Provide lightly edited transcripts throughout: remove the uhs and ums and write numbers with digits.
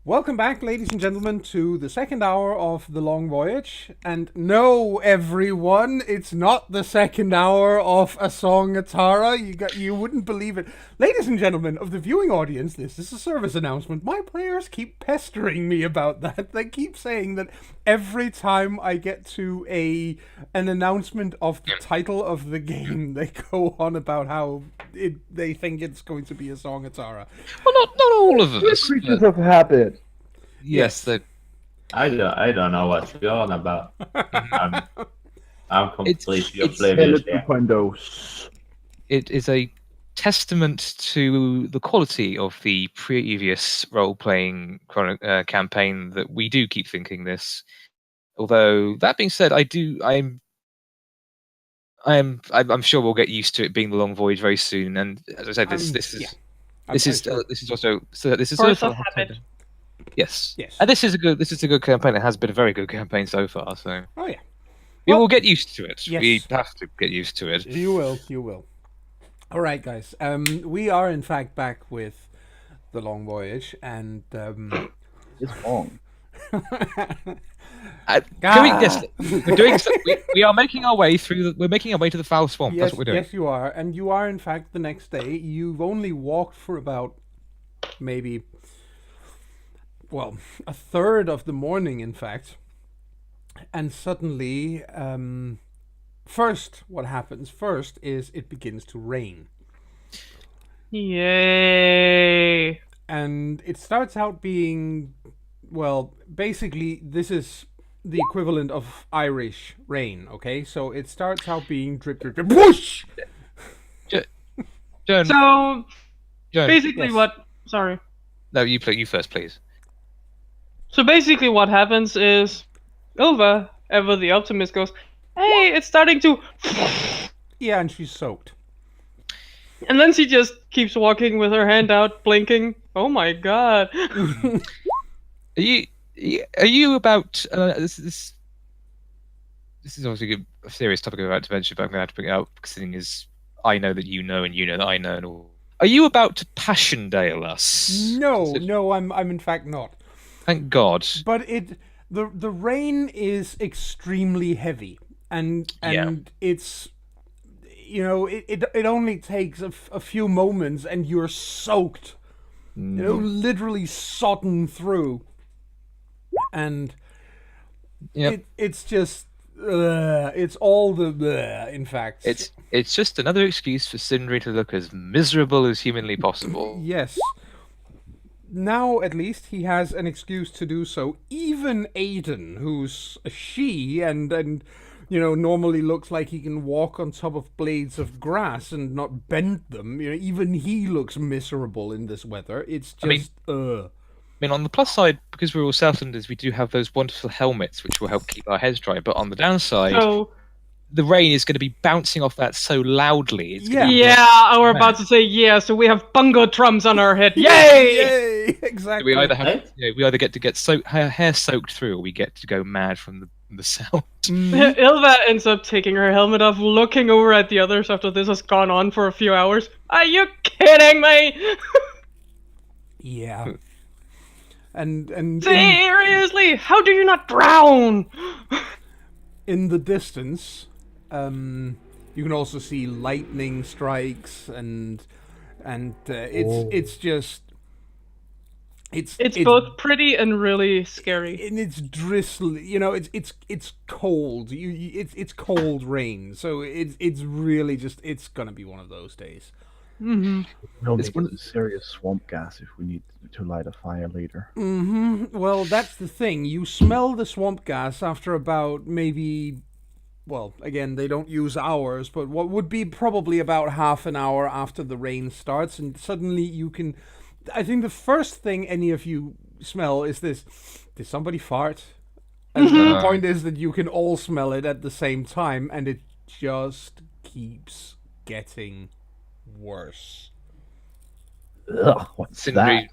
Welcome back, ladies and gentlemen, to the second hour of the Long Voyage. And no, everyone, it's not the second hour of A Song Atara. You wouldn't believe it. Ladies and gentlemen of the viewing audience, this is a service announcement. My players keep pestering me about that. They keep saying that every time I get to an announcement of the title of the game, they go on about how they think it's going to be A Song Atara. Well, not all of them. We're creatures of habit. Yes, I don't know what you're on about. I'm completely oblivious. Taylor here. 2.0. it is a testament to the quality of the previous role-playing campaign that we do keep thinking this. Although that being said, I'm sure we'll get used to it being the Long Voyage very soon. And as I said, this is also Force of habit. Yes. And this is a good campaign. It has been a very good campaign so far. So Oh yeah, we will get used to it. Yes. We have to get used to it. you will. All right, guys. We are in fact back with the Long Voyage, and It's long. Can we guess? We're doing. We are making our way through. We're making our way to the foul swamp. yes, That's what we're doing. yes, you are, and you are in fact the next day. You've only walked for about maybe, well, a third of the morning, in fact, and suddenly, what happens first is it begins to rain. Yay! And it starts out being, well, basically, this is the equivalent of Irish rain, okay? So it starts out being drip, drip, drip, whoosh! Joan, So Joan, basically, yes. Sorry. no, you first, please. So basically, what happens is, Ilva, ever the optimist, goes, "Hey, it's starting to," Yeah, and she's soaked. and then she just keeps walking with her hand out, blinking. Oh my god! Are you about this is obviously a serious topic about dementia, but I'm going to have to bring it up considering is I know that you know and you know that I know and all. Are you about to Passchendaele us? No, I'm in fact not. Thank God. But the rain is extremely heavy, and it's, you know, it only takes a few moments and you're soaked, you know, literally sodden through, and it's just it's all the in fact It's just another excuse for Sindri to look as miserable as humanly possible. Yes. Now, at least, he has an excuse to do so. Even Aiden, who's a she and you know, normally looks like he can walk on top of blades of grass and not bend them, you know, even he looks miserable in this weather. It's just, I mean, on the plus side, because we're all Southlanders, we do have those wonderful helmets which will help keep our heads dry. But on the downside, So the rain is going to be bouncing off that so loudly. It's gonna be yeah, I was about to say yeah. So we have bongo drums on our head. Yay! Yay! Exactly. we either have we either get to get her hair soaked through, or we get to go mad from the sound. Ilva ends up taking her helmet off, looking over at the others after this has gone on for a few hours. Are you kidding me? Yeah. And Seriously, how do you not drown? in the distance, you can also see lightning strikes, and it's just It's both pretty and really scary. and it's drizzly. You know, it's cold. It's cold rain, so it's really just it's gonna be one of those days. Mm-hmm. We'll It's need serious swamp gas if we need to light a fire later. Well, that's the thing. You smell the swamp gas after about maybe, well, again, they don't use hours, but what would be probably about half an hour after the rain starts, and suddenly you can. I think the first thing any of you smell is this: did somebody fart? And the point is that you can all smell it at the same time, and it just keeps getting worse. Ugh, what's that?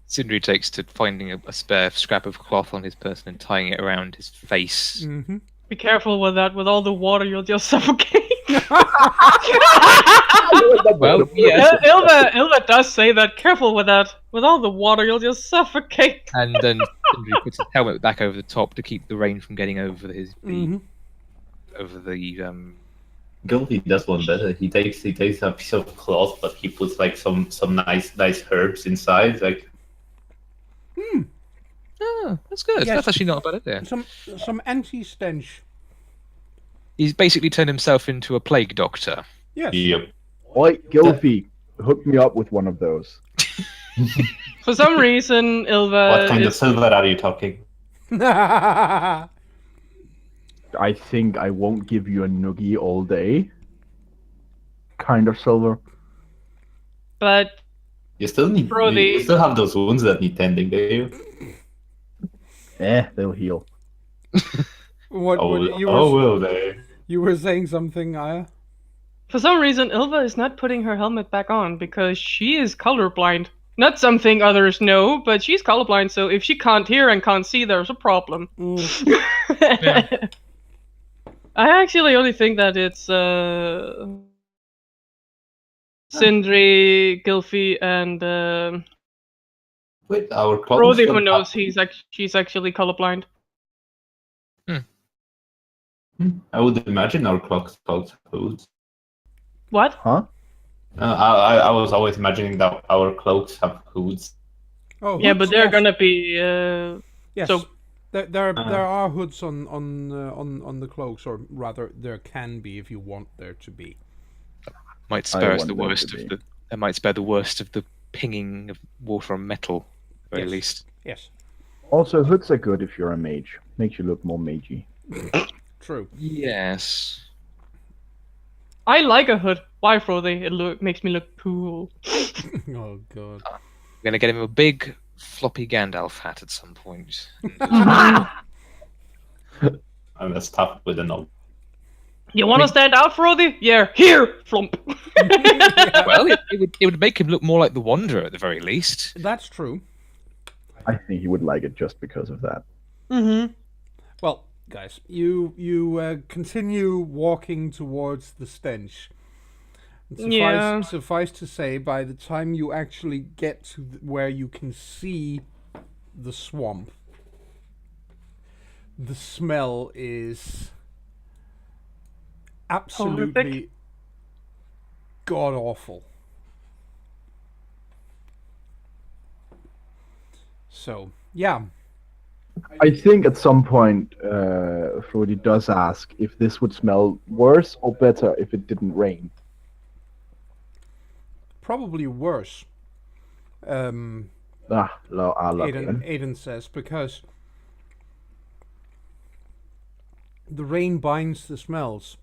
Sindri takes to finding a spare scrap of cloth on his person and tying it around his face. Mm-hmm. Be careful with that. With all the water, you'll just suffocate. Well, yes. Ilva does say that. Careful with that. With all the water, you'll just suffocate. And then Sindri puts his helmet back over the top to keep the rain from getting over his over the Gilby does one better. He takes a piece of cloth, but he puts like some nice herbs inside. Like, Oh, that's good. Yes. That's actually not a bad idea. Some anti-stench. He's basically turned himself into a plague doctor. Yes. yep. Oi, Gilfy, hook me up with one of those. For some reason, Ilva. What kind of silver are you talking? I think I won't give you a noogie all day. Kind of silver. But You still need. Brody. You still have those wounds that need tending, do you? They'll heal. What you will they? you were saying something, Aya? for some reason, Ilva is not putting her helmet back on because she is colorblind. Not something others know, but she's colorblind, so if she can't hear and can't see, there's a problem. Yeah. I actually only think that it's Sindri, Gilfy, and Wait, our clothes. Brody, who don't knows have- she's actually colorblind. I would imagine our clothes have hoods. What? Huh? I was always imagining that our cloaks have hoods. Oh, Yeah, hoods, but they're yes. gonna be Yes. so- There are hoods on the cloaks, or rather, there can be if you want there to be. Might I spare us want the them worst to of be. the. It might spare the worst of the pinging of water and metal, at the very Yes. least. Yes, Also, hoods are good if you're a mage. Makes you look more magey. true. Yes. I like a hood. Why, Frothy? It makes me look cool. Oh god. We're gonna get him a big floppy Gandalf hat at some point. And that's tough with a knob. You want to stand out, Frothy? Yeah, here, flump. Well, it would make him look more like the Wanderer at the very least. That's true. I think he would like it just because of that. Mm-hmm. Well, guys, you continue walking towards the stench. And Yeah. Suffice to say, by the time you actually get to where you can see the swamp, the smell is absolutely god awful. So, yeah. I think at some point, Frody does ask if this would smell worse or better if it didn't rain. Probably worse. Lucky. Aiden says, because the rain binds the smells.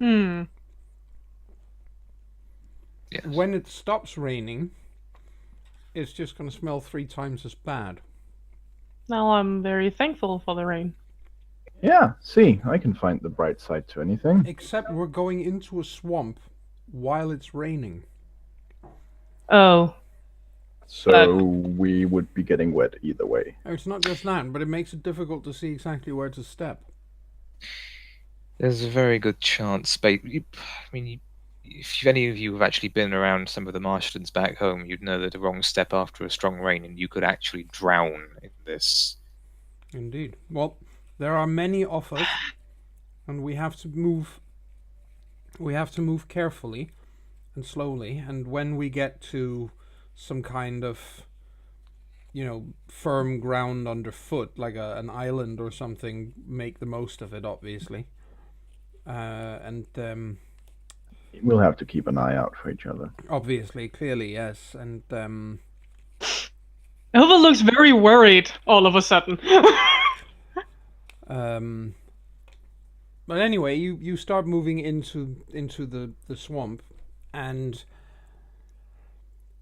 Hmm. Yes. When it stops raining, it's just going to smell 3 times as bad. Now I'm very thankful for the rain. Yeah, see, I can find the bright side to anything. Except we're going into a swamp while it's raining. Oh. So we would be getting wet either way. It's not just that, but it makes it difficult to see exactly where to step. There's a very good chance. If any of you have actually been around some of the marshlands back home, you'd know that a wrong step after a strong rain and you could actually drown in this. Indeed. Well, there are many of us, and we have to move. We have to move carefully and slowly. And when we get to some kind of, firm ground underfoot, like an island or something, make the most of it. Obviously, We'll have to keep an eye out for each other. obviously, clearly, yes, and Elva looks very worried all of a sudden. But anyway, you start moving into the swamp, and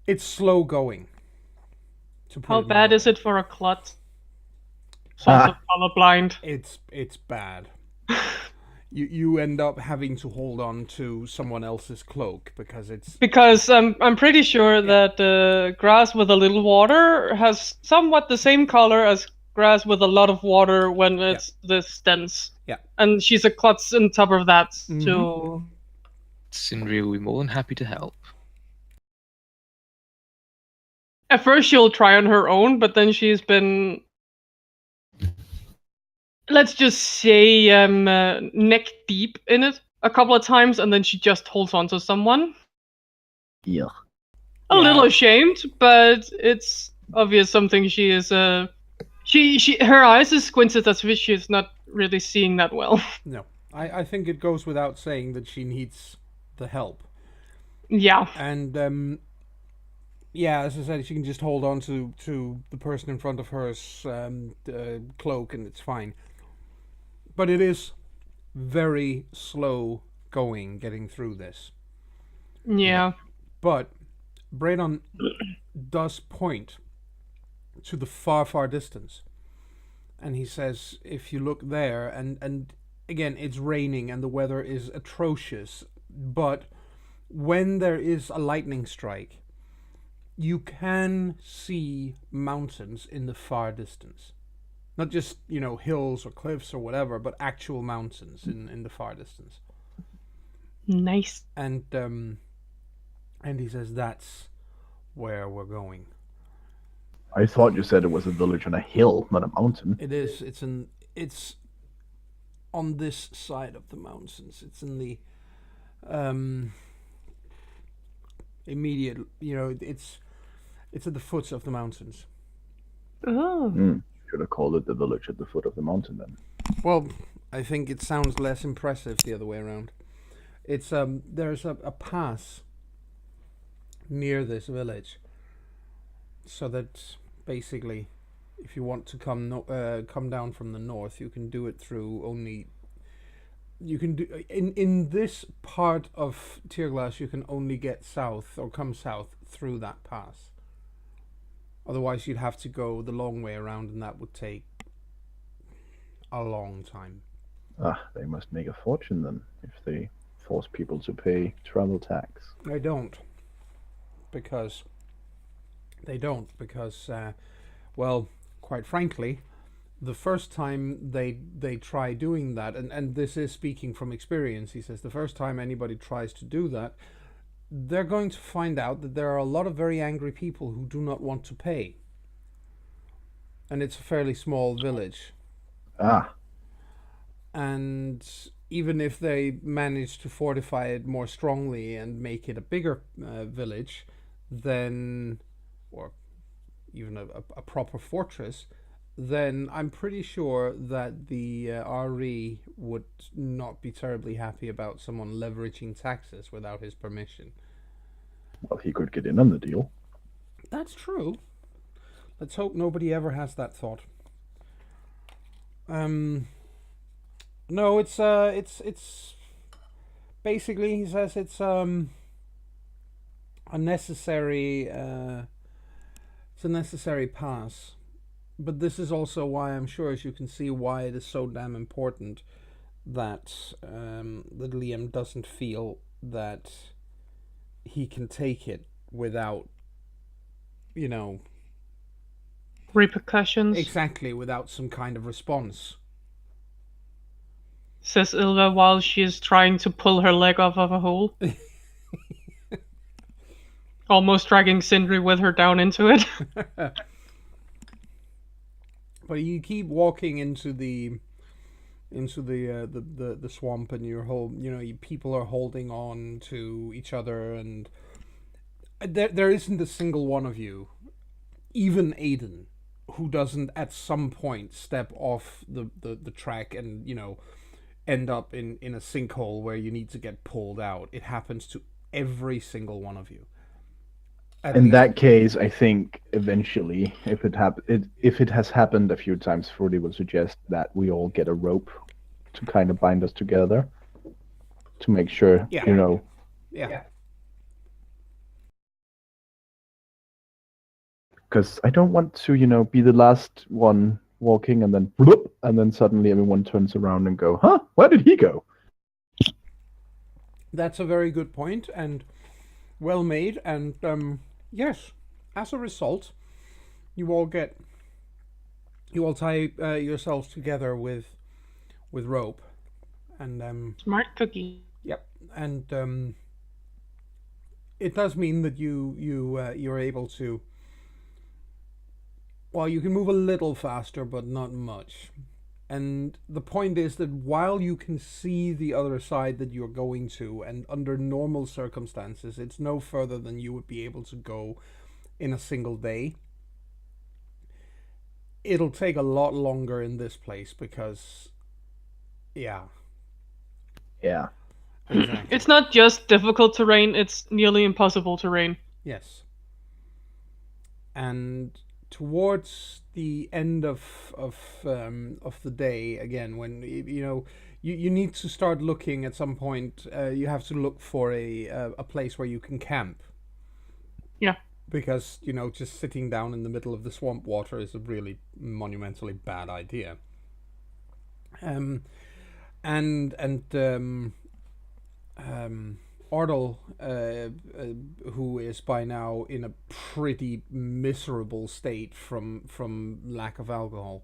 it's slow going. To put How it bad mildly. is it for a klutz? Sort of colorblind. It's bad. You end up having to hold on to someone else's cloak because it's Because I'm pretty sure that grass with a little water has somewhat the same color as grass with a lot of water when it's this dense. Yeah. And she's a klutz on top of that, Mhm. so... Sindri will be more than happy to help. At first she'll try on her own, but then she's been... let's just say neck deep in it a couple of times, and then she just holds on to someone. Yeah. A little ashamed, but it's obvious something she is... her eyes is squinted as if she's not really seeing that well. No, I think it goes without saying that she needs the help. Yeah. And yeah, as I said, she can just hold on to the person in front of her's cloak, and it's fine. But it is very slow going, getting through this. Yeah. But Braydon does point to the far, far distance. And he says, if you look there, and again, it's raining and the weather is atrocious, but when there is a lightning strike, you can see mountains in the far distance. Not just, hills or cliffs or whatever, but actual mountains in the far distance. Nice. And he says that's where we're going. I thought you said it was a village on a hill, not a mountain. It is. It's on this side of the mountains. It's in the immediate. It's at the foot of the mountains. Oh. Should have called it the village at the foot of the mountain then. Well, I think it sounds less impressive the other way around. It's there's a pass near this village, so that basically, if you want to come down from the north, you can do it through only. You can do in this part of Tearglass, you can only get south or come south through that pass. Otherwise, you'd have to go the long way around, and that would take a long time. They must make a fortune then, if they force people to pay travel tax. They don't, because well, quite frankly, the first time they try doing that, and this is speaking from experience, he says, the first time anybody tries to do that, they're going to find out that there are a lot of very angry people who do not want to pay. And it's a fairly small village. And even if they manage to fortify it more strongly and make it a bigger village, then, or even a proper fortress, then I'm pretty sure that the RE would not be terribly happy about someone leveraging taxes without his permission. Well, he could get in on the deal. That's true. Let's hope nobody ever has that thought. No, it's basically, he says, it's a necessary pass. But this is also why I'm sure, as you can see, why it is so damn important that that Liam doesn't feel that he can take it without, repercussions. Exactly, without some kind of response. Says Ilva while she's trying to pull her leg off of a hole. Almost dragging Sindri with her down into it. But you keep walking into the swamp, and people are holding on to each other, and there isn't a single one of you, even Aiden, who doesn't at some point step off the track and end up in a sinkhole where you need to get pulled out. It happens to every single one of you. In that case, I think eventually, if it has happened a few times, Fruity would suggest that we all get a rope to kind of bind us together to make sure, Yeah. Because I don't want to, be the last one walking and then bloop, and then suddenly everyone turns around and go, huh? Where did he go? That's a very good point, and well made, and yes, as a result, you all get you all tie yourselves together with rope, and Smart cookie. yep, and it does mean that you're able to. Well, you can move a little faster, but not much. And the point is that while you can see the other side that you're going to, and under normal circumstances, it's no further than you would be able to go in a single day. It'll take a lot longer in this place because, yeah. Yeah. Exactly. It's not just difficult terrain, it's nearly impossible terrain. Yes. And towards the end of the day, again, when you need to start looking at some point. You have to look for a place where you can camp. Yeah. Because just sitting down in the middle of the swamp water is a really monumentally bad idea. Ardal, who is by now in a pretty miserable state from lack of alcohol,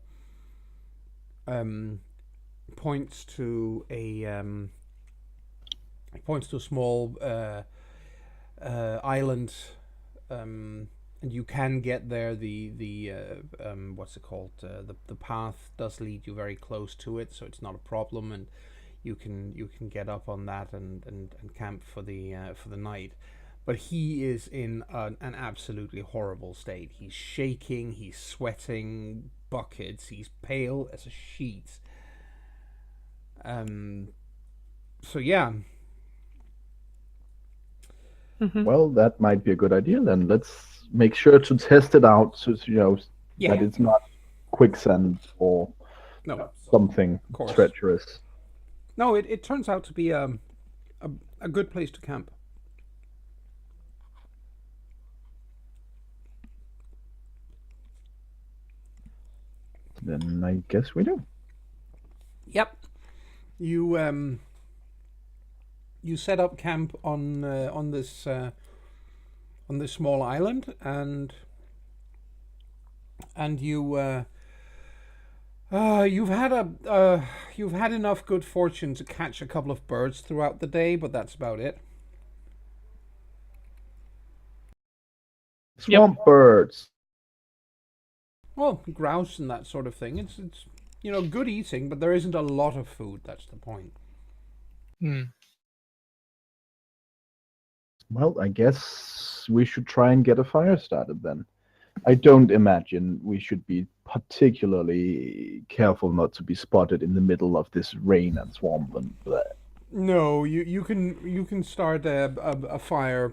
points to a small island, and you can get there. The what's it called? The path does lead you very close to it, so it's not a problem, and you can get up on that and camp for the night. But he is in an absolutely horrible state. He's shaking, he's sweating buckets, he's pale as a sheet. So yeah. Mm-hmm. Well, that might be a good idea then. Let's make sure to test it out so Yeah. that it's not quicksand or something treacherous. No, it turns out to be a good place to camp. Then I guess we do. Yep. You set up camp on this small island, and you've had enough good fortune to catch a couple of birds throughout the day, but that's about it. Swamp birds. Well, grouse and that sort of thing. It's good eating, but there isn't a lot of food. That's the point. Well, I guess we should try and get a fire started then. I don't imagine we should be particularly careful not to be spotted in the middle of this rain and swamp and bleh. No, you can start a fire.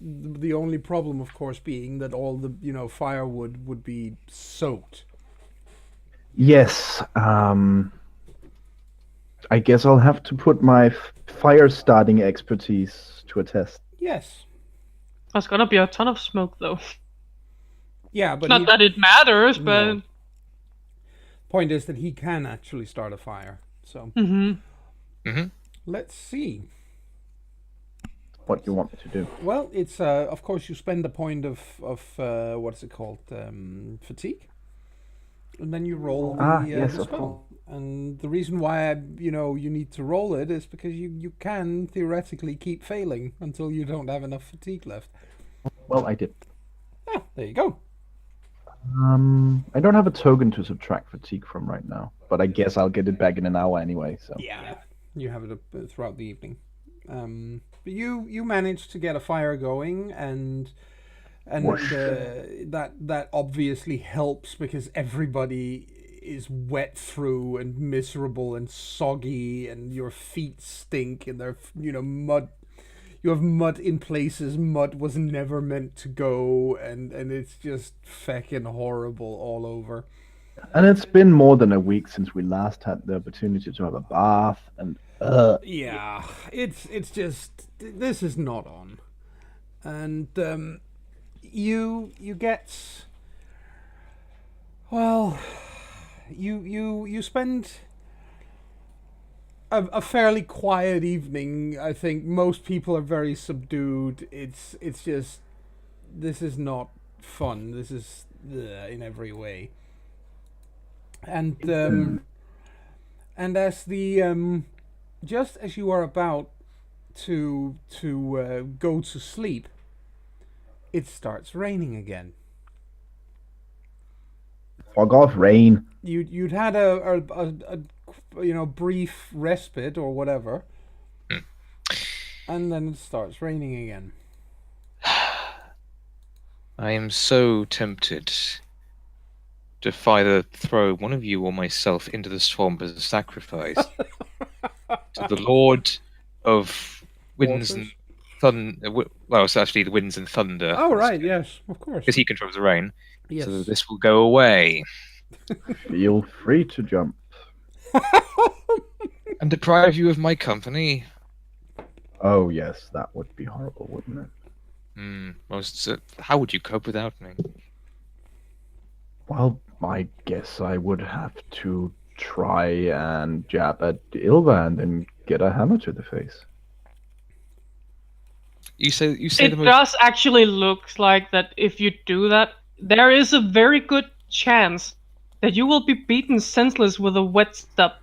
The only problem, of course, being that all the firewood would be soaked. Yes. I guess I'll have to put my fire starting expertise to a test. Yes. There's gonna be a ton of smoke, though. Yeah, but not that it matters, but No. Point is that he can actually start a fire. So let's see. What you want me to do? Well, it's of course you spend a point of what's it called, fatigue, and then you roll yes, the of spell. course. And the reason why you need to roll it is because you can theoretically keep failing until you don't have enough fatigue left. Well, I did. Yeah, there you go. I don't have a token to subtract fatigue from right now, but I guess I'll get it back in an hour anyway. So Yeah, you have it throughout the evening. But you managed to get a fire going, and that obviously helps because everybody is wet through and miserable and soggy, and your feet stink, and they're mud. You have mud in places mud was never meant to go, and it's just feckin' horrible all over. And it's been more than a week since we last had the opportunity to have a bath, and yeah, it's just this is not on, and you get well, you spend a fairly quiet evening. I think most people are very subdued. It's just this is not fun. This is in every way. and as the just as you are about to go to sleep, it starts raining again. Fog off, rain. You'd had a brief respite or whatever, and then it starts raining again. I am so tempted to either throw one of you or myself into the swamp as a sacrifice to the Lord of Winds and Thunder. Well, it's actually the Winds and Thunder. Oh, right, yes, of course. Because he controls the rain. Yes. So this will go away. Feel free to jump. And deprive you of my company. Oh, yes, that would be horrible, wouldn't it? Well, so how would you cope without me? Well, I guess I would have to try and jab at Ilva and then get a hammer to the face. You say It does actually look like that if you do that, there is a very good chance that you will be beaten senseless with a wet stub.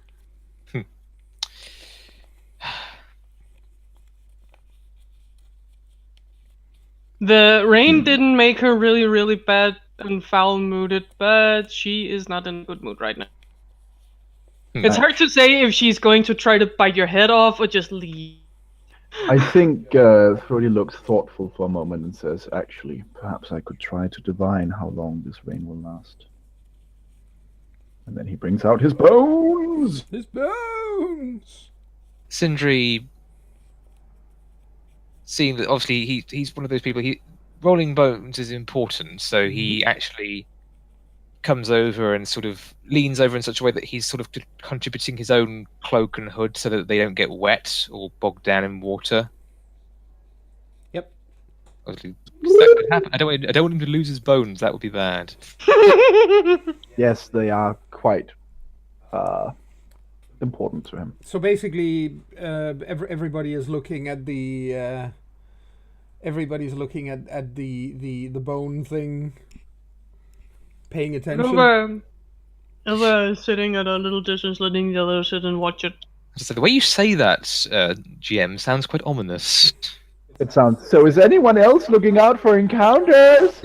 The rain didn't make her really, really bad and foul-mooded, but she is not in a good mood right now. It's hard to say if she's going to try to bite your head off or just leave. I think Frody looks thoughtful for a moment and says, actually, perhaps I could try to divine how long this rain will last. And then he brings out his bones! His bones! Sindri, seeing that obviously he's one of those people, rolling bones is important, so he actually comes over and sort of leans over in such a way that he's sort of contributing his own cloak and hood so that they don't get wet or bogged down in water. Yep. Obviously, that could happen. I don't want him to lose his bones. That would be bad. Yes, they are quite important to him. So basically, everybody is looking at the. Everybody's looking at the bone thing, paying attention. Ilva is sitting at a little distance, letting the others sit and watch it. So the way you say that, GM, sounds quite ominous. It sounds. So is anyone else looking out for encounters?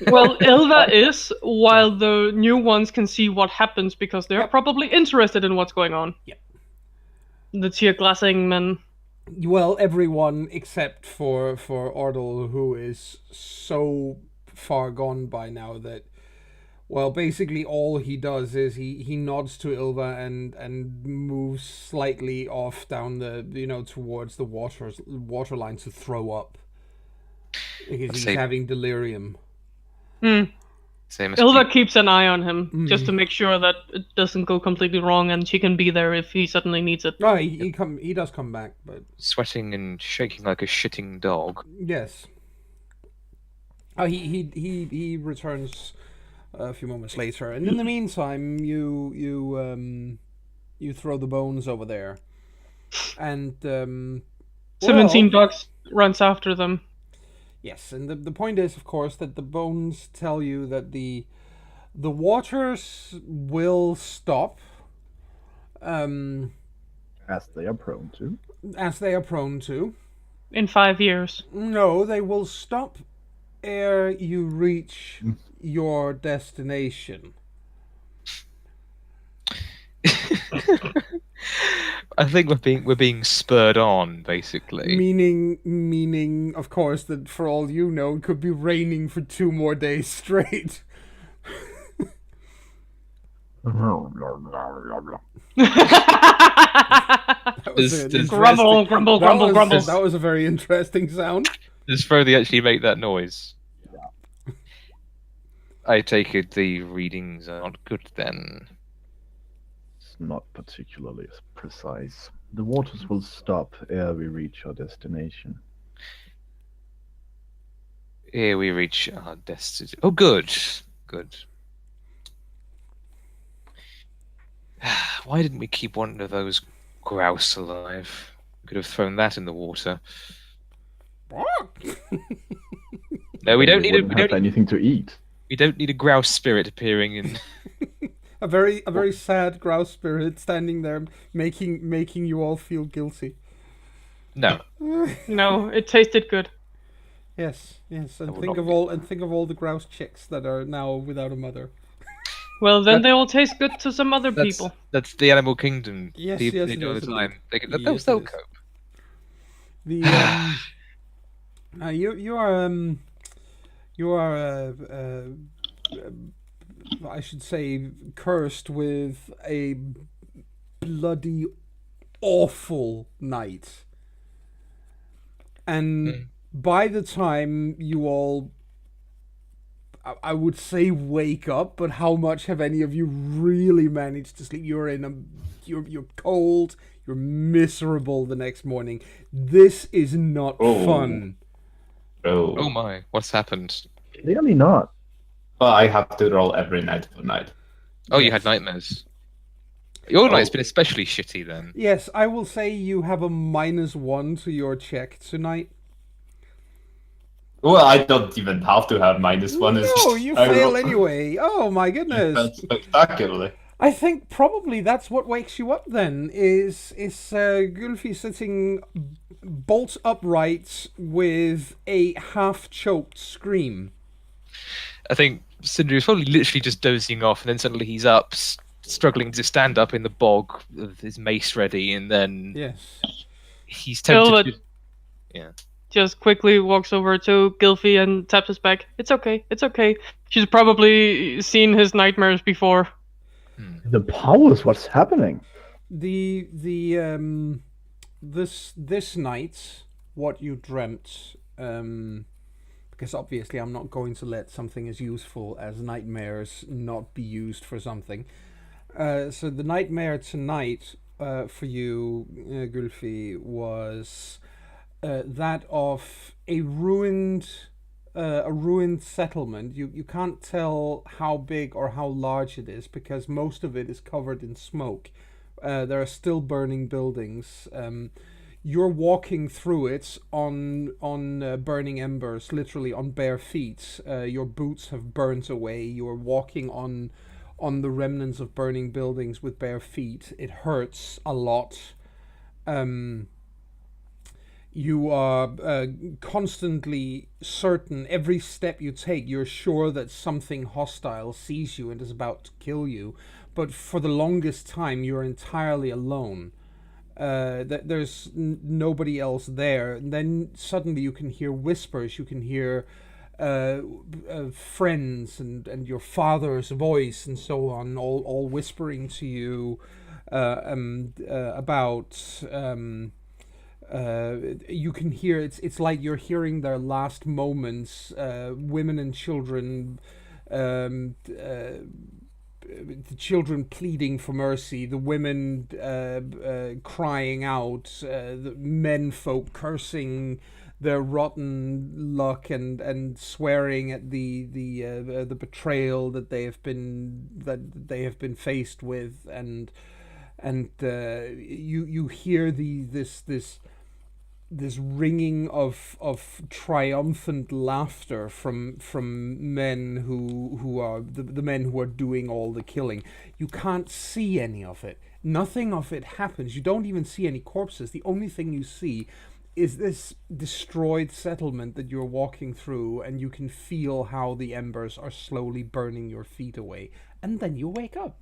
Well, Ilva is, while the new ones can see what happens because they're probably interested in what's going on. Yep. The tear glassing men. Well, everyone except for Ordle, who is so far gone by now that, well, basically all he does is he nods to Ilva and moves slightly off down the towards the water line to throw up because he's having delirium. Ilva keeps an eye on him just to make sure that it doesn't go completely wrong, and she can be there if he suddenly needs it. No, he does come back, but sweating and shaking like a shitting dog. Yes. He returns a few moments later, and in the meantime, you throw the bones over there, and 17 dogs runs after them. Yes, and the point is, of course, that the bones tell you that the waters will stop. As they are prone to. As they are prone to. In 5 years. No, they will stop ere you reach your destination. I think we're being spurred on, basically. Meaning, of course, that for all you know, it could be raining for 2 more days straight. Grumble. That was a very interesting sound. Does Frody actually make that noise? Yeah. I take it the readings are not good then. Not particularly precise. The waters will stop ere we reach our destination. Ere we reach our destination. Oh, good. Good. Why didn't we keep one of those grouse alive? We could have thrown that in the water. No, we don't need anything to eat. We don't need a grouse spirit appearing in. A very sad grouse spirit standing there, making you all feel guilty. No. No, it tasted good. Yes, and will think not of be. all the grouse chicks that are now without a mother. Well, then they will taste good to some other people. That's the animal kingdom. Yes, People yes, they it do all is the time. indeed. They'll Yes, still it is. cope. The you are I should say cursed with a bloody awful night. And by the time you all, I would say wake up, but how much have any of you really managed to sleep? You're cold, you're miserable the next morning. This is not fun. Oh my, what's happened? Clearly not. Well, I have to roll every night for night. Oh, you Yes. had nightmares. Your night's been especially shitty then. Yes, I will say you have a -1 to your check tonight. Well, I don't even have to have -1. No, you fail anyway. Oh my goodness. Spectacularly. I think probably that's what wakes you up then, is Gulfi sitting bolt upright with a half-choked scream. I think Cinder is probably literally just dozing off, and then suddenly he's up, struggling to stand up in the bog with his mace ready, and then Yes. he's tempted to... Yeah. Just quickly walks over to Gylfi and taps his back. It's okay. She's probably seen his nightmares before. The powers, what's happening? This night, what you dreamt, because obviously I'm not going to let something as useful as nightmares not be used for something. So the nightmare tonight for you, Gulfi, was that of a ruined settlement. You can't tell how big or how large it is because most of it is covered in smoke. There are still burning buildings. You're walking through it on burning embers, literally on bare feet. Your boots have burnt away. You're walking on the remnants of burning buildings with bare feet. It hurts a lot. You are constantly certain, every step you take, you're sure that something hostile sees you and is about to kill you. But for the longest time, you're entirely alone. There's nobody else there. And then suddenly you can hear whispers, you can hear friends and your father's voice and so on, all whispering to you about... you can hear it's like you're hearing their last moments, women and children, the children pleading for mercy, the women crying out, the men folk cursing their rotten luck and swearing at the betrayal that they have been faced with, and you hear this ringing of triumphant laughter from men who are the men who are doing all the killing. You can't see any of it. Nothing of it happens. You don't even see any corpses. The only thing you see is this destroyed settlement that you're walking through, and you can feel how the embers are slowly burning your feet away. And then you wake up.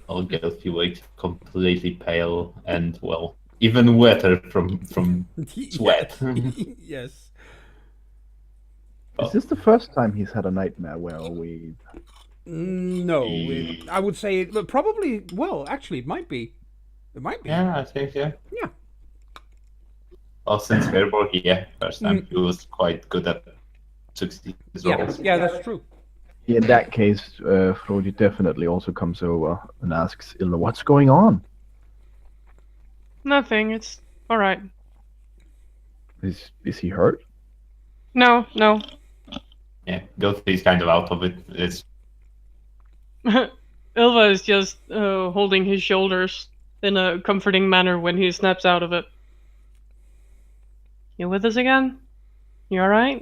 I'll get you wake completely pale and, well, even wetter from sweat. Yes. Is this the first time he's had a nightmare where we... No, I would say probably. Well, actually, it might be. It might be. Yeah, I think, yeah. Yeah. Well, since Verborg, yeah, first time he was quite good at succeeding his roles. Yeah, that's true. In that case, Frodi definitely also comes over and asks Ilna, what's going on? Nothing. It's all right. Is he hurt? No. Yeah, Gilfie's kind of out of it. It's Ilva is just holding his shoulders in a comforting manner when he snaps out of it. You with us again? You alright?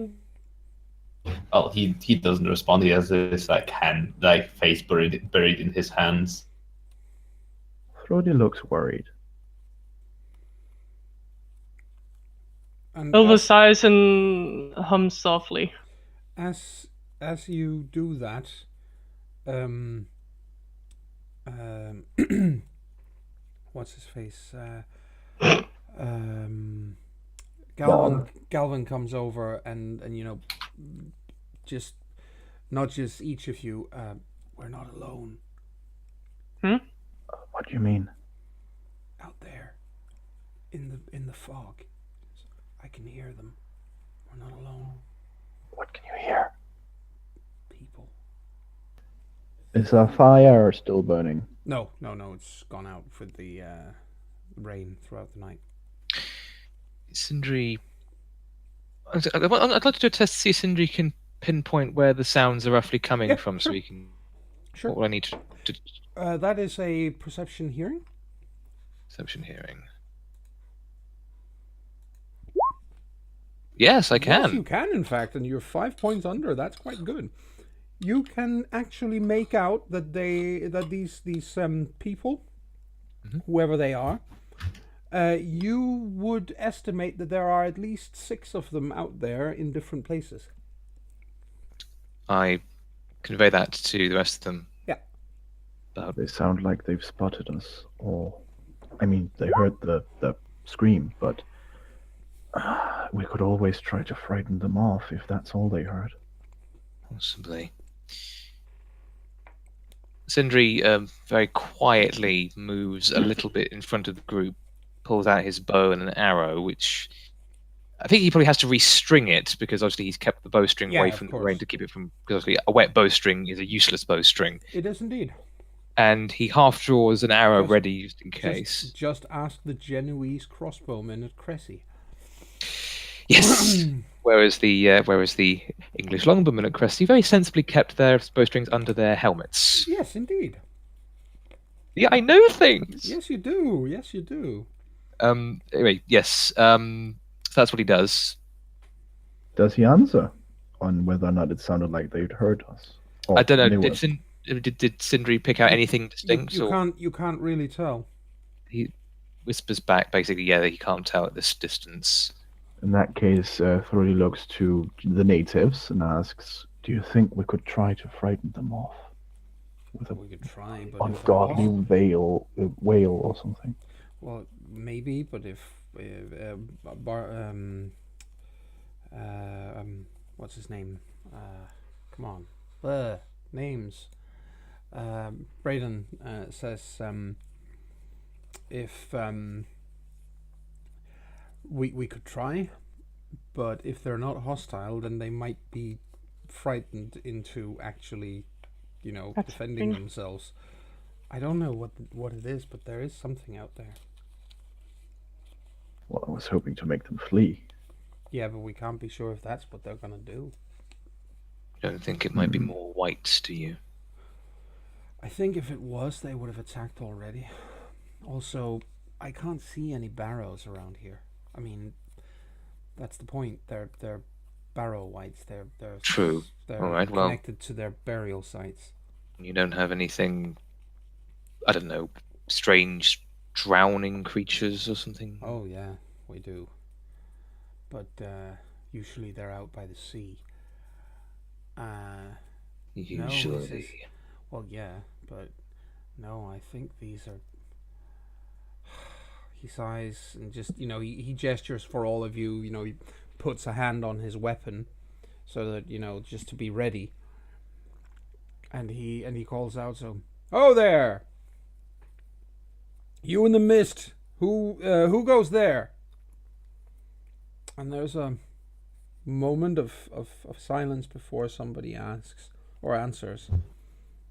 Oh, he doesn't respond. He has his face buried in his hands. Frody looks worried. And Ilva sighs and hums softly. As you do that, what's his face? Galvin comes over and just nudges each of you. We're not alone. What do you mean? Out there, in the fog, I can hear them. We're not alone. What can you hear? People. Is our fire still burning? No, it's gone out for the rain throughout the night. Sindri, I'd like to do a test to see if Sindri can pinpoint where the sounds are roughly coming from, so we can. Sure. What will I need to that is a perception hearing. Perception hearing. Yes, I can. Yes, you can, in fact, and you're 5 points under. That's quite good. You can actually make out that these people, whoever they are, you would estimate that there are at least 6 of them out there in different places. I convey that to the rest of them. Yeah. They sound like they've spotted us, or, I mean, they heard the scream, but we could always try to frighten them off if that's all they heard. Possibly. Sindri very quietly moves a little bit in front of the group, pulls out his bow and an arrow, which I think he probably has to restring it because obviously he's kept the bowstring away from the rain to keep it from. Because obviously a wet bowstring is a useless bowstring. It is indeed. And he half draws an arrow ready just in case. Just ask the Genoese crossbowmen at Cressy. Yes. Whereas the English longbowmen at Cressy very sensibly kept their bowstrings under their helmets. Yes, indeed. Yeah, I know things. Yes, you do. Yes, you do. Anyway, yes. So that's what he does. Does he answer on whether or not it sounded like they'd heard us? I don't know. Did Sindri pick out anything distinct? You can't really tell. He whispers back, basically, yeah, that he can't tell at this distance. In that case, Thordy looks to the natives and asks, "Do you think we could try to frighten them off with we could try, but ungodly whale or something?" Well, maybe, but if what's his name? Come on, names. Braden says if we could try, but if they're not hostile, then they might be frightened into actually, defending themselves. I don't know what it is, but there is something out there. Well, I was hoping to make them flee. Yeah, but we can't be sure if that's what they're gonna do. Don't think it might be more white, do you? I think if it was, they would have attacked already. Also, I can't see any barrows around here. I mean, that's the point. They're barrow whites. They're true. They're all right, connected to their burial sites. You don't have anything, I don't know, strange drowning creatures or something? Oh yeah, we do. But usually they're out by the sea. Usually. Well, yeah, but no, I think these are. He sighs and just, he gestures for all of you. He puts a hand on his weapon, so that just to be ready. And he calls out, "So, oh there, you in the mist. Who goes there?" And there's a moment of silence before somebody asks or answers.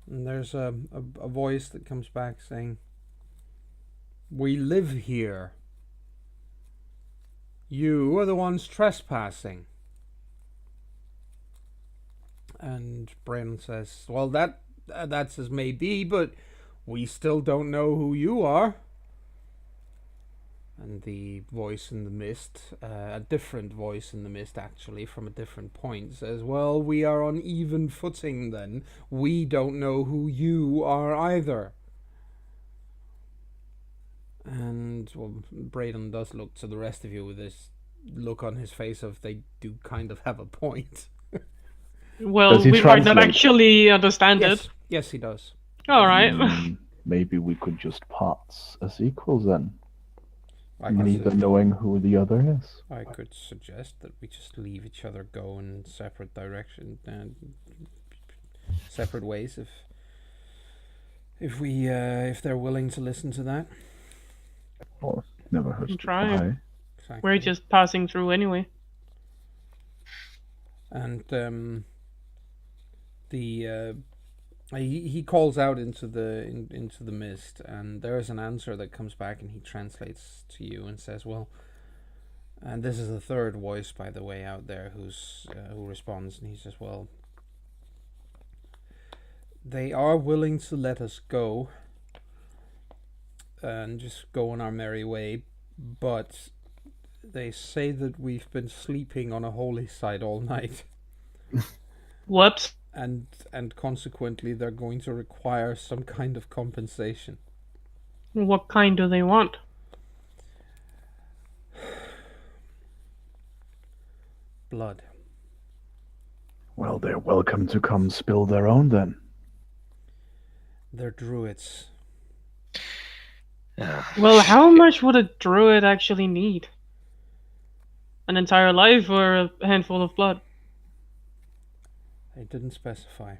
And there's a voice that comes back saying, "We live here. You are the ones trespassing." And Bren says, "Well, that's as may be, but we still don't know who you are." And the voice in the mist, a different voice in the mist actually, from a different point, says, well, we are on even footing then. We don't know who you are either. And, well, Braden does look to the rest of you with this look on his face of they do kind of have a point. Well, we might not translate? actually understand Yes, it. yes, he does. Alright. Maybe we could just parts as equals then. I could Neither knowing who the other is. I could suggest that we just leave each other go in separate directions and separate ways if they're willing to listen to that. Or never hurts to Try. try. Exactly. We're just passing through anyway. And he calls out into the mist, and there is an answer that comes back, and he translates to you and says, well, and this is the third voice, by the way, out there who responds, and he says, well, they are willing to let us go and just go on our merry way, but they say that we've been sleeping on a holy site all night. Whoops. And consequently, they're going to require some kind of compensation. What kind do they want? Blood. Well, they're welcome to come spill their own then. They're druids. Well, how much would a druid actually need? An entire life or a handful of blood? They didn't specify.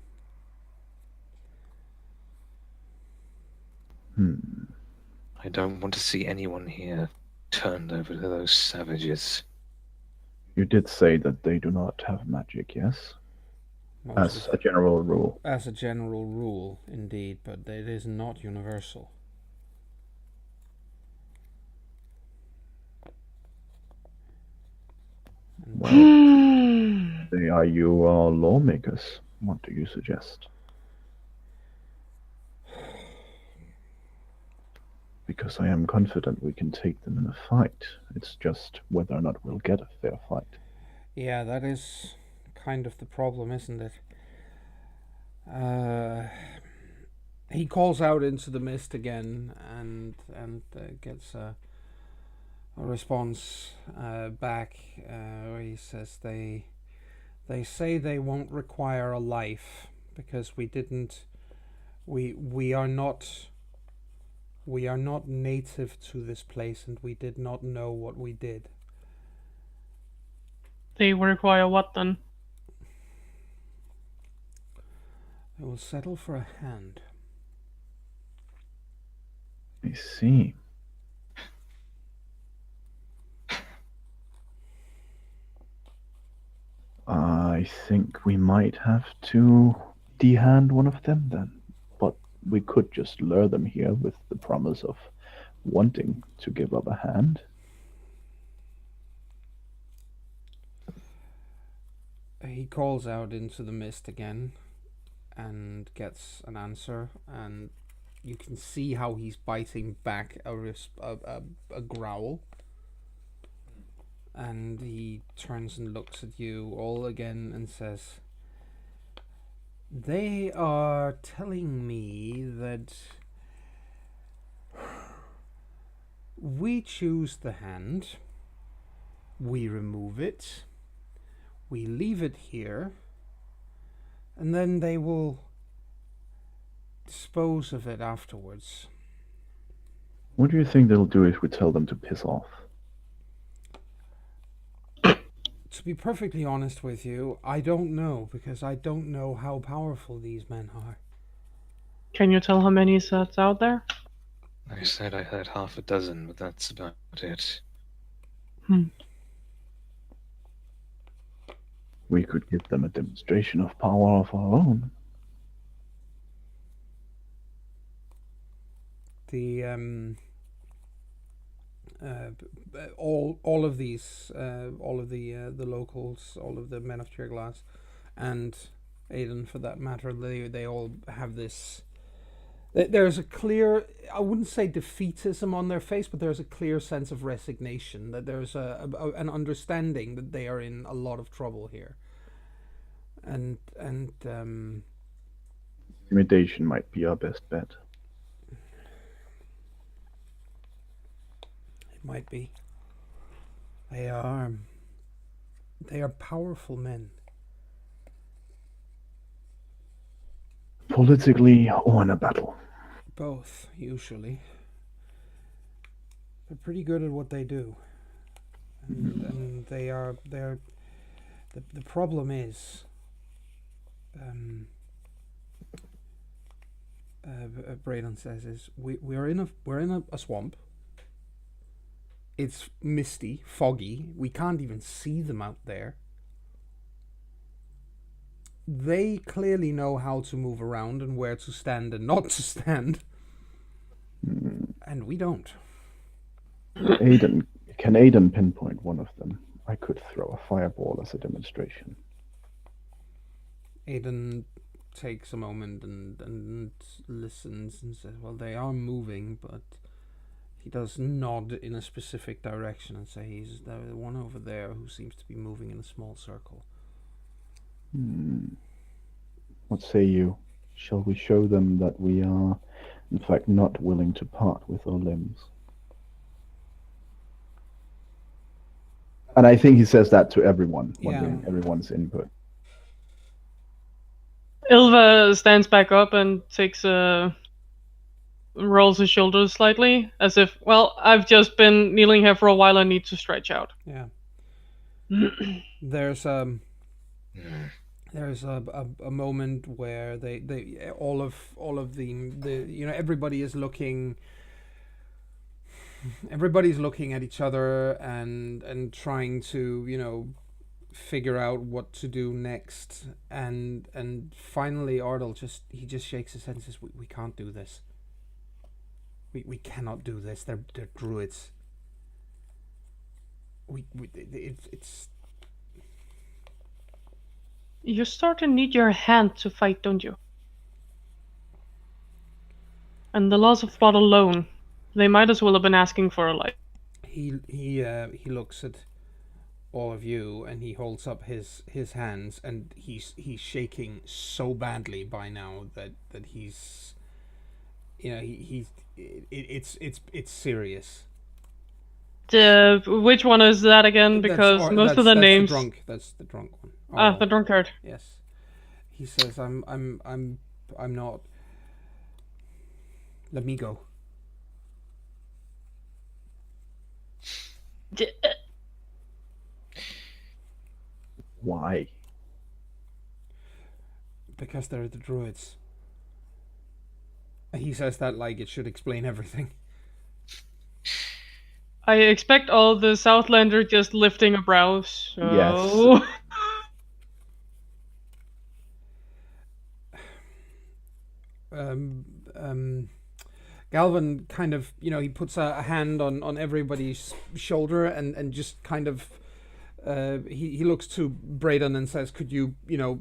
I don't want to see anyone here turned over to those savages. You did say that they do not have magic, yes? As a general rule. As a general rule, indeed, but it is not universal. Well, they are you all lawmakers. What do you suggest? Because I am confident we can take them in a fight. It's just whether or not we'll get a fair fight. Yeah, that is kind of the problem, isn't it? He calls out into the mist again and gets a response back where he says they say they won't require a life because we are not native to this place and we did not know what we did. They require what then? They will settle for a hand. I see. I think we might have to de-hand one of them then. But we could just lure them here with the promise of wanting to give up a hand. He calls out into the mist again and gets an answer, and you can see how he's biting back a growl. And he turns and looks at you all again and says, they are telling me that we choose the hand, we remove it, we leave it here, and then they will dispose of it afterwards. What do you think they'll do if we tell them to piss off? To be perfectly honest with you, I don't know, because I don't know how powerful these men are. Can you tell how many sets out there? I said I heard half a dozen, but that's about it. We could give them a demonstration of power of our own. The all of these, all of the locals, all of the men of Glass, and Aiden for that matter, they all have this There's a clear, I wouldn't say defeatism on their face, but there's a clear sense of resignation, that there's an understanding that they are in a lot of trouble here. And Intimidation might be our best bet. it might be. They are powerful men. Politically or in a battle? Both, usually. They're pretty good at what they do. And they're the problem is Braden says is we're in a swamp. It's misty, foggy. We can't even see them out there. They clearly know how to move around and where to stand and not to stand. And we don't. Can Aiden pinpoint one of them? I could throw a fireball as a demonstration. Aiden takes a moment and listens and says, well, they are moving, but he does nod in a specific direction and say he's the one over there who seems to be moving in a small circle. What say you? Shall we show them that we are, in fact, not willing to part with our limbs? And I think he says that to everyone, wanting everyone's input. Ilva stands back up and rolls his shoulders slightly, as if, well, I've just been kneeling here for a while, I need to stretch out. Yeah. There's a moment where they all of the everybody is looking. Everybody's looking at each other and trying to figure out what to do next, and finally Ardal just shakes his head and says, we can't do this. We cannot do this. They're druids. It's. You start to need your hand to fight, don't you? And the laws of blood alone, they might as well have been asking for a life. He looks at all of you and he holds up his hands, and he's shaking so badly by now that he's it's serious. Which one is that again? Because most of the names. That's the drunk one. The drunkard. Yes. He says, I'm not. Let me go. Why? Because they're the druids. He says that like it should explain everything. I expect all the Southlander just lifting a brow. So... Yes. Galvin kind of, he puts a hand on everybody's shoulder and just kind of, he looks to Braden and says, could you,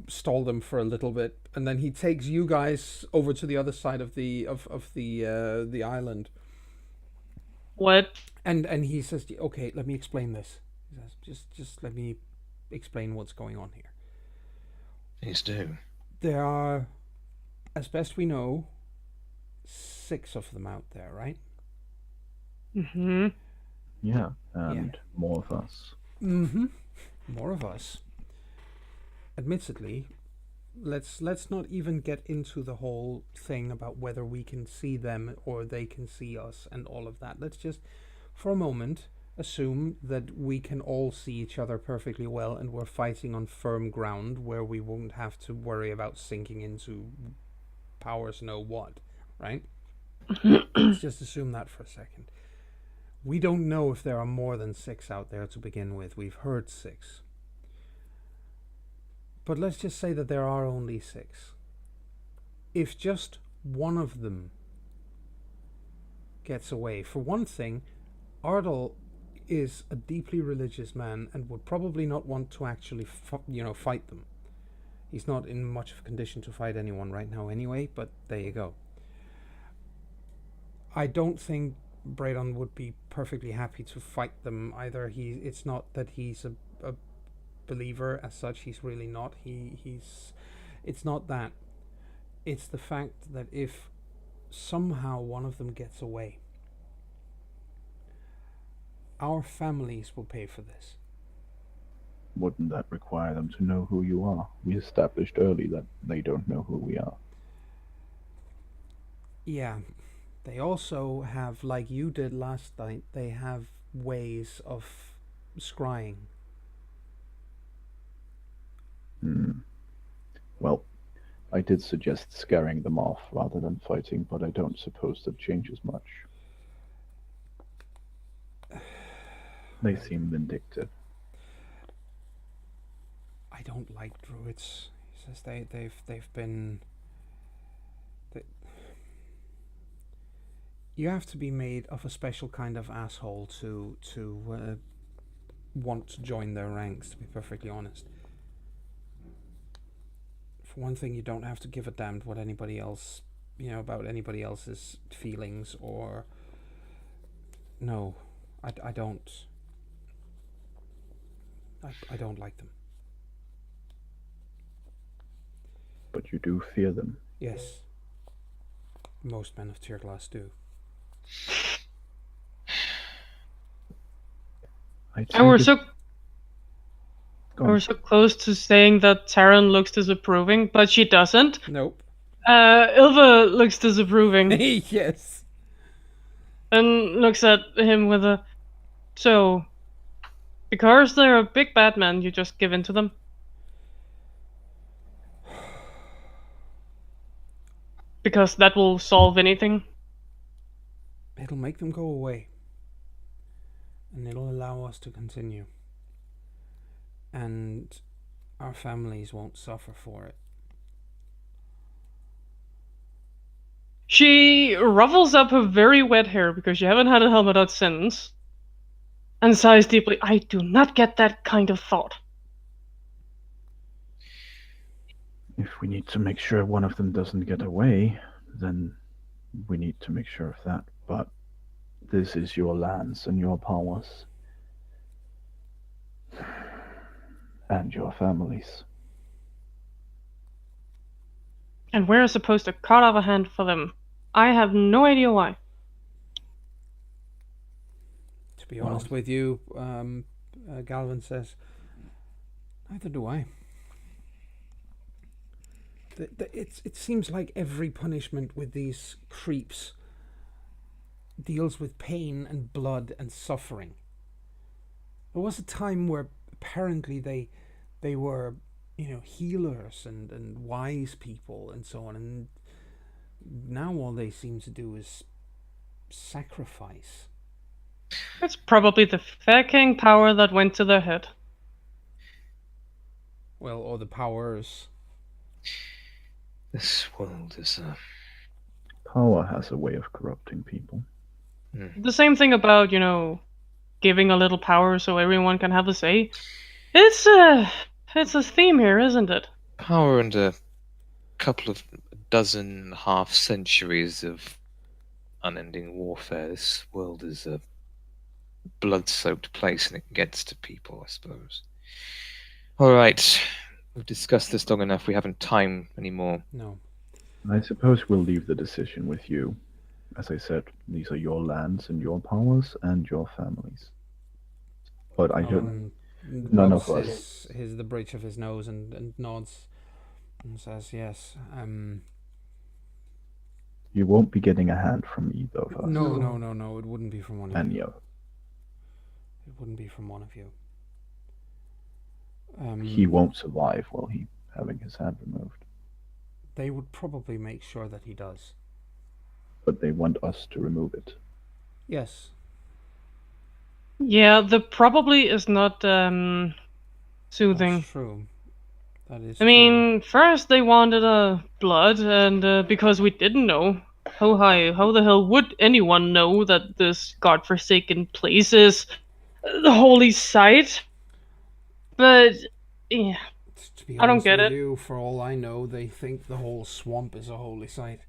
stall them for a little bit? And then he takes you guys over to the other side of the island. What? And he says, okay, let me explain this. He says, just let me explain what's going on here. Please do. There are, as best we know, 6 of them out there, right? Mm-hmm. Yeah, and more of us. Mm-hmm. More of us. Admittedly, let's not even get into the whole thing about whether we can see them or they can see us and all of that. Let's just, for a moment, assume that we can all see each other perfectly well and we're fighting on firm ground where we won't have to worry about sinking into powers know what, right? Let's just assume that for a second. We don't know if there are more than 6 out there to begin with. We've heard 6. But let's just say that there are only 6. If just one of them gets away, for one thing, Ardal is a deeply religious man and would probably not want to actually fight them. He's not in much of a condition to fight anyone right now anyway, but there you go. I don't think Braydon would be perfectly happy to fight them either. It's not that he's a believer as such. He's really not. It's not that. It's the fact that if somehow one of them gets away, our families will pay for this. Wouldn't that require them to know who you are? We established early that they don't know who we are. Yeah. They also have, like you did last night, they have ways of scrying. Well, I did suggest scaring them off rather than fighting, but I don't suppose that changes much. They seem vindictive. I don't like druids. He says they've been. You have to be made of a special kind of asshole to want to join their ranks. To be perfectly honest. For one thing, you don't have to give a damn what anybody else, about anybody else's feelings or. No, I don't. I don't like them. But you do fear them. Yes. Most men of Tyrglas do. And we're so close to saying that Taryn looks disapproving, but she doesn't. Nope. Ilva looks disapproving. Yes. And looks at him with a... So, because they're a big bad man, you just give in to them? Because that will solve anything? It'll make them go away. And it'll allow us to continue. And our families won't suffer for it. She ruffles up her very wet hair because you haven't had a helmet out since. And sighs deeply. I do not get that kind of thought. If we need to make sure one of them doesn't get away, then we need to make sure of that. But this is your lands and your powers. And your families. And we're supposed to cut off a hand for them. I have no idea why. To be honest with you, Galvin says, neither do I. It seems like every punishment with these creeps deals with pain and blood and suffering. There was a time where apparently they were, healers and wise people and so on, and now all they seem to do is sacrifice. It's probably the fucking power that went to their head. Well, or the powers. This world is Power has a way of corrupting people. The same thing about, giving a little power so everyone can have a say. It's a theme here, isn't it? power and a couple of dozen half centuries of unending warfare. This world is a blood-soaked place, and it gets to people, I suppose. All right, we've discussed this long enough. We haven't time anymore. No. I suppose we'll leave the decision with you. As I said, these are your lands and your powers and your families. But I don't. None of us. The bridge of his nose and nods and says yes. You won't be getting a hand from either of us. No. It wouldn't be from one of you. Any of. It wouldn't be from one of you. He won't survive while he's having his hand removed. They would probably make sure that he does. But they want us to remove it. Yes. Yeah, the probably is not soothing. That's true. That is I mean, first they wanted blood, and because we didn't know, how the hell would anyone know that this godforsaken place is the holy site? But yeah, to be I don't honest get with it. you, for all I know, they think the whole swamp is a holy site.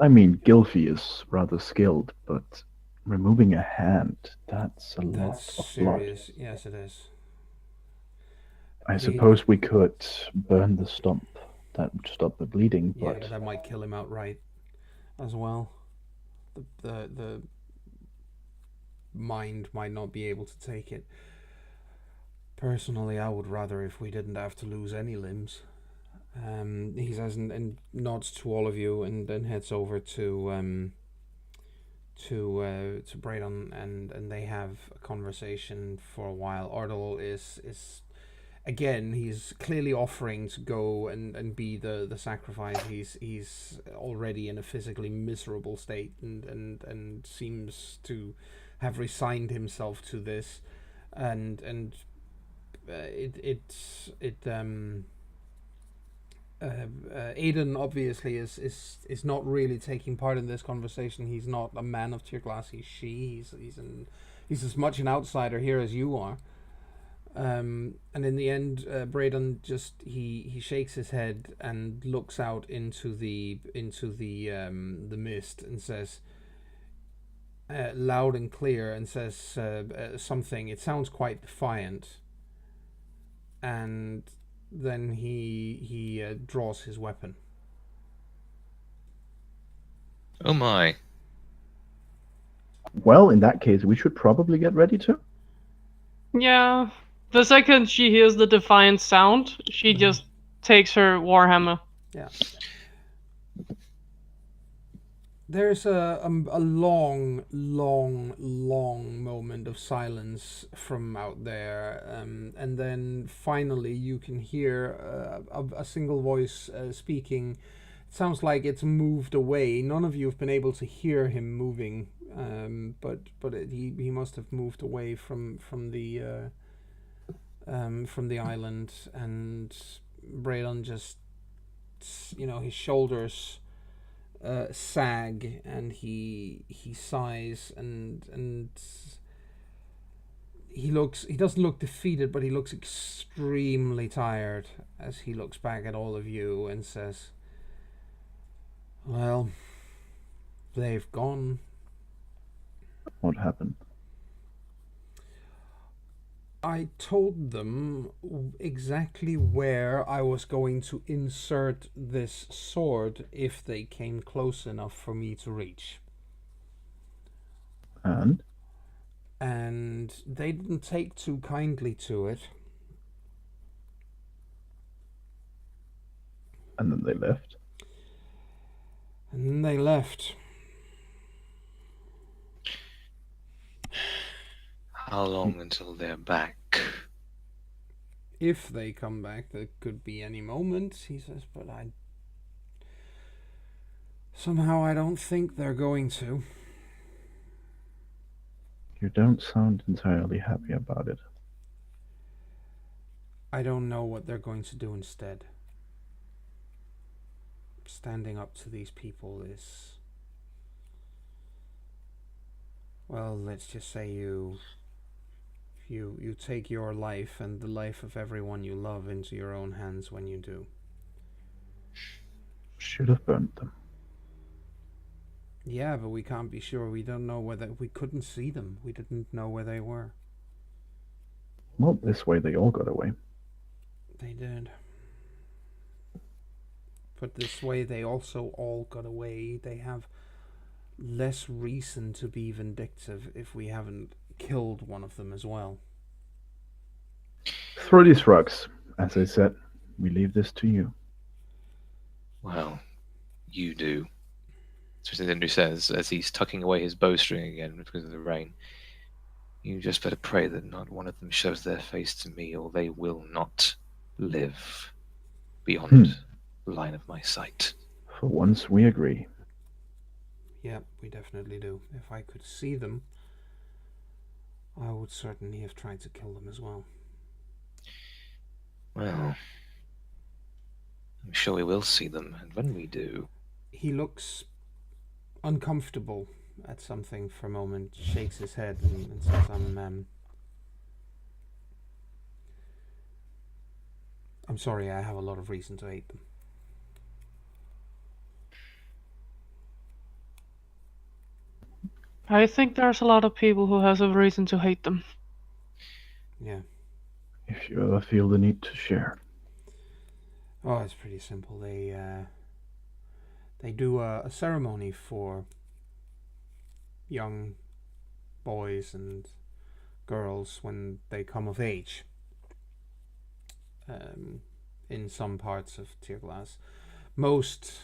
I mean, Gylfi is rather skilled, but removing a hand, that's a lot That's of blood. serious. Yes, it is. I He- suppose we could burn the stump. That would stop the bleeding, Yeah, but but that might kill him outright as well. The mind might not be able to take it. Personally, I would rather if we didn't have to lose any limbs. He says and nods to all of you, and then heads over to Braydon, and they have a conversation for a while. Ardal is again, he's clearly offering to go and be the sacrifice. He's already in a physically miserable state, and seems to have resigned himself to this, and Aiden obviously is not really taking part in this conversation. He's not a man of Tearglass. He's she. He's as much an outsider here as you are. And in the end, Braydon just he shakes his head and looks out into the mist and says, loud and clear, and says something. It sounds quite defiant. And then he draws his weapon. Oh my. well, in that case, we should probably get ready to. Yeah. The second she hears the defiant sound, she just takes her warhammer. Yeah. There's a long moment of silence from out there, and then finally you can hear a single voice speaking. It sounds like it's moved away. None of you have been able to hear him moving, but he must have moved away from the island, and Braylon just, his shoulders sag, and he sighs, and he doesn't look defeated, but he looks extremely tired as he looks back at all of you and says, well, they've gone. What happened? I told them exactly where I was going to insert this sword if they came close enough for me to reach. And They didn't take too kindly to it. And then they left. And then they left. How long until they're back? If they come back, that could be any moment, he says, but somehow I don't think they're going to. You don't sound entirely happy about it. I don't know what they're going to do instead. Standing up to these people is, well, let's just say you take your life and the life of everyone you love into your own hands when you do. Should have burned them. Yeah, but we can't be sure. We don't know whether we couldn't see them. We didn't know where they were. Well, this way they all got away. They did. But this way they also all got away. They have less reason to be vindictive if we haven't killed one of them as well. Throw these rugs. As I said, we leave this to you. Well, you do. Especially Andrew says as he's tucking away his bowstring again because of the rain. You just better pray that not one of them shows their face to me, or they will not live beyond the line of my sight. For once, we agree. Yeah, we definitely do. If I could see them, I would certainly have tried to kill them as well. Well, I'm sure we will see them, and when we do... He looks uncomfortable at something for a moment, shakes his head, and says, I'm sorry, I have a lot of reason to hate them. I think there's a lot of people who has a reason to hate them. Yeah. If you ever feel the need to share. Oh, it's pretty simple. They do a ceremony for young boys and girls when they come of age. In some parts of Tirglas, most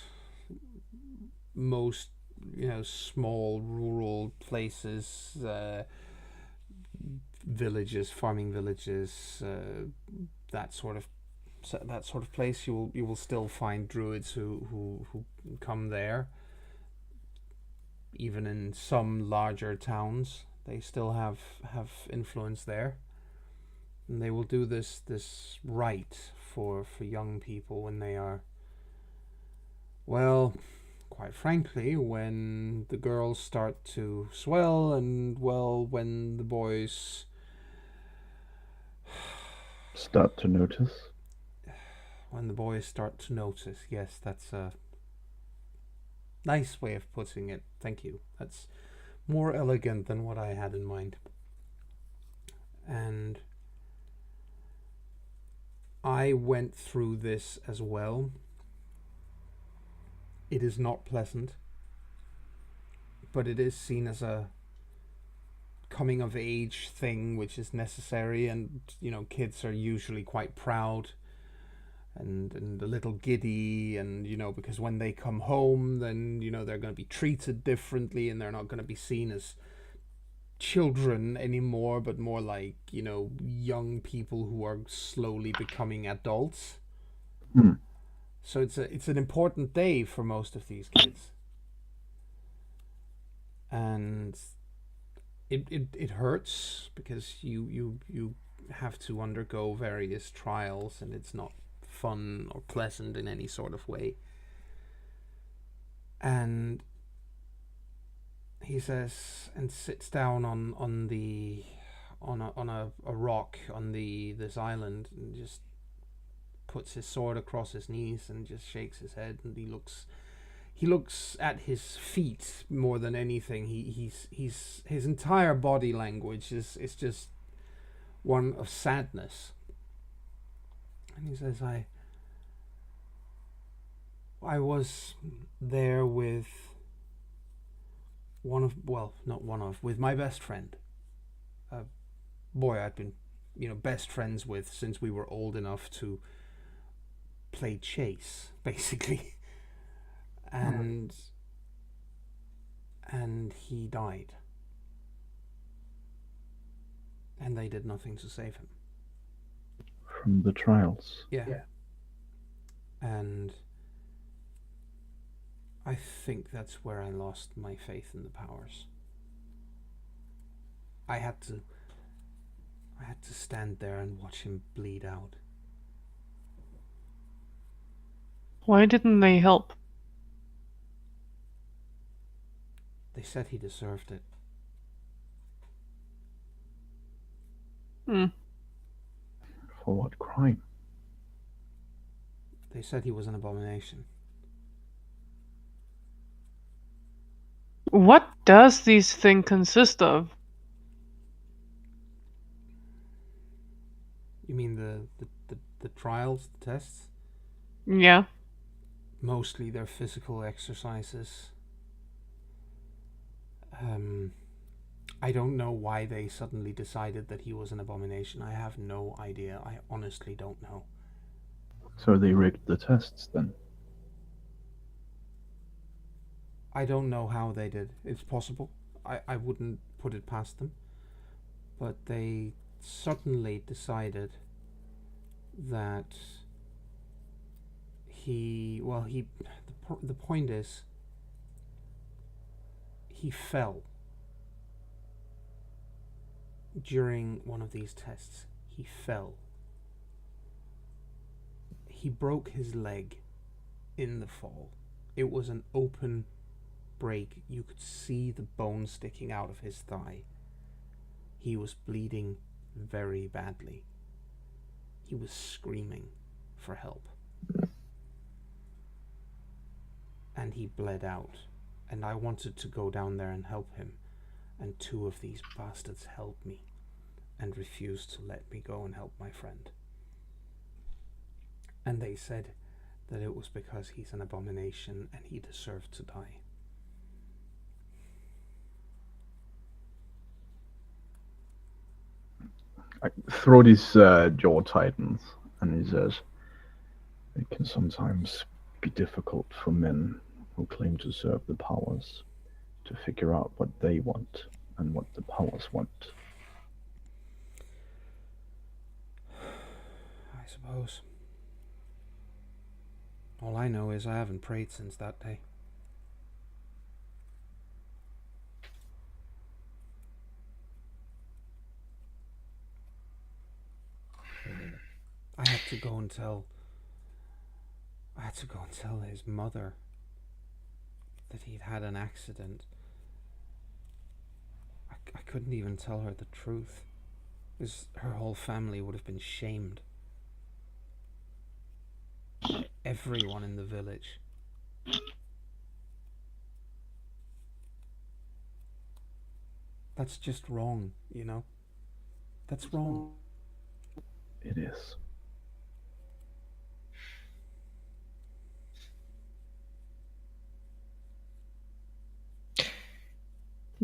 small rural places, villages, farming villages, that sort of place, you will still find druids who come there. Even in some larger towns, they still have influence there, and they will do this rite for young people when they are, well, quite frankly, when the girls start to swell, and well, when the boys start to notice. Yes, that's a nice way of putting it. Thank you. That's more elegant than what I had in mind. And I went through this as well. It is not pleasant, but it is seen as a coming of age thing which is necessary, and kids are usually quite proud and a little giddy, and because when they come home, then they're going to be treated differently, and they're not going to be seen as children anymore, but more like young people who are slowly becoming adults. So it's an important day for most of these kids, and it hurts because you have to undergo various trials, and it's not fun or pleasant in any sort of way. And he says, and sits down on a rock on this island, and just puts his sword across his knees and just shakes his head, and he looks at his feet more than anything. His entire body language is just one of sadness. And he says, I was there with with my best friend, a boy I'd been best friends with since we were old enough to play chase, basically. And he died, and they did nothing to save him. From the trials. Yeah. And I think that's where I lost my faith in the powers. I had to stand there and watch him bleed out. Why didn't they help? They said he deserved it. For what crime? They said he was an abomination. What does this thing consist of? You mean the trials, the tests? Yeah. Mostly they're physical exercises. I don't know why they suddenly decided that he was an abomination. I have no idea. I honestly don't know. So they rigged the tests then? I don't know how they did. It's possible. I wouldn't put it past them. But they suddenly decided that the point is, he fell during one of these tests. He fell. He broke his leg in the fall. It was an open break. You could see the bone sticking out of his thigh. He was bleeding very badly. He was screaming for help. And he bled out. And I wanted to go down there and help him. and 2 of these bastards held me and refused to let me go and help my friend. And they said that it was because he's an abomination and he deserved to die. Throdi's jaw tightens, and he says, "It can sometimes be difficult for men who claim to serve the powers to figure out what they want and what the powers want." I suppose. All I know is I haven't prayed since that day. I had to go and tell his mother that he'd had an accident. I couldn't even tell her the truth, because her whole family would have been shamed. Everyone in the village. That's just wrong, you know? That's wrong. It is.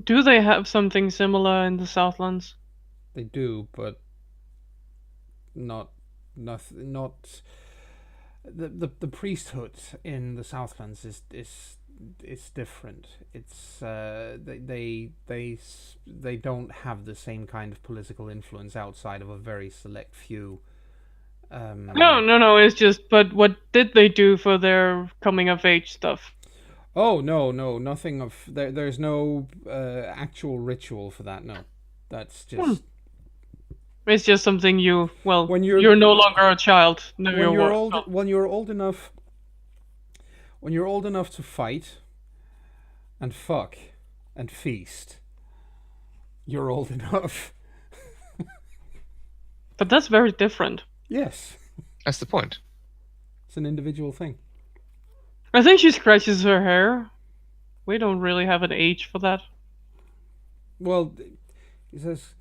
Do they have something similar in the Southlands? They do, but not the priesthood in the Southlands is different. It's they don't have the same kind of political influence outside of a very select few. No. It's just, but what did they do for their coming of age stuff? Oh no, nothing of there's no actual ritual for that. No, that's just. It's just something when you're no longer a child. No, when you're old enough to fight and fuck and feast, you're old enough. But that's very different. Yes. That's the point. It's an individual thing. I think she scratches her hair. We don't really have an age for that. Well, he says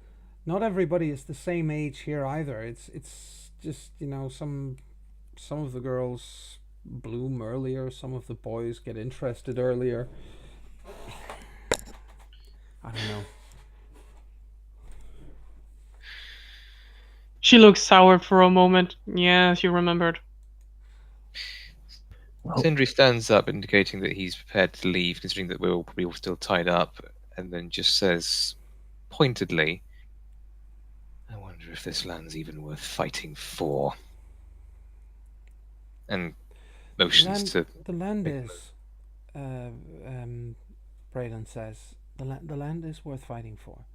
not everybody is the same age here either. It's just, you know, some of the girls bloom earlier, some of the boys get interested earlier. I don't know. She looks sour for a moment. Yeah, she remembered. Well, Sindri stands up, indicating that he's prepared to leave, considering that we're all probably all still tied up, and then just says pointedly, "I wonder if this land's even worth fighting for." And motions to the land is. Braden says the land is worth fighting for,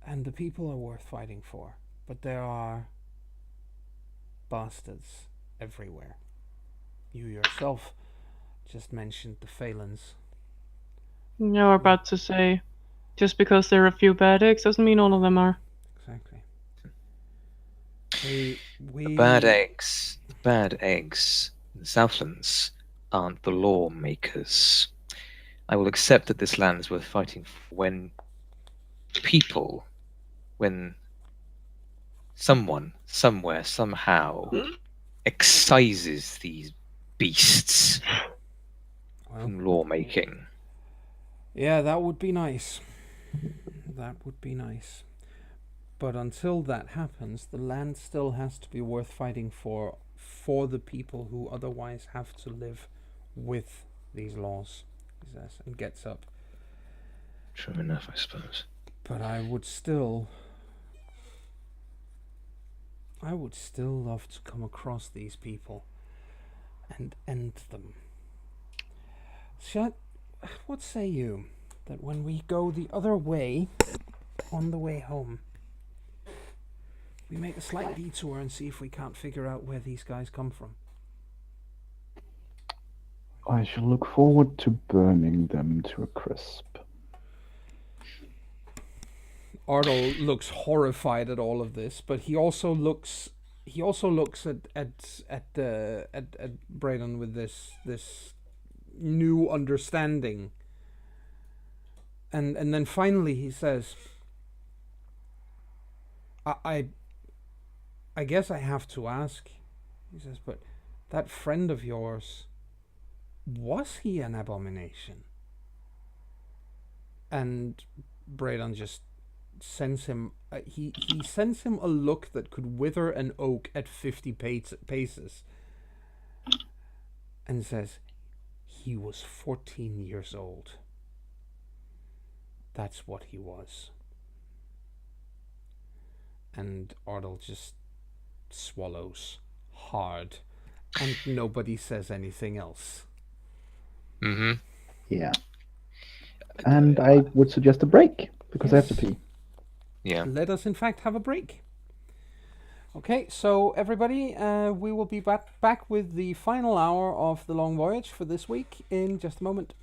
and the people are worth fighting for, but there are bastards everywhere. You yourself just mentioned the Phalans. You're about to say, just because there are a few bad eggs doesn't mean all of them are. Exactly. The bad eggs in the Southlands aren't the lawmakers. I will accept that this land is worth fighting for when someone, somewhere, somehow excises these beasts from lawmaking. Yeah, that would be nice. That would be nice. But until that happens, the land still has to be worth fighting for the people who otherwise have to live with these laws, he says, and gets up. True enough, I suppose. But I would still love to come across these people and end them. What say you that when we go the other way on the way home, we make a slight detour and see if we can't figure out where these guys come from? I shall look forward to burning them to a crisp. Ardal looks horrified at all of this, but he also looks at Braden with this new understanding And then finally he says, I guess I have to ask. He says, but that friend of yours, was he an abomination? And Braedon just sends him. He sends him a look that could wither an oak at 50 paces, and says, he was 14 years old. That's what he was. And Ardal just swallows hard, and nobody says anything else. Mm-hmm. Yeah. And I would suggest a break, because I have to pee. Yeah. Let us, in fact, have a break. Okay, so everybody, we will be back with the final hour of the Long Voyage for this week in just a moment.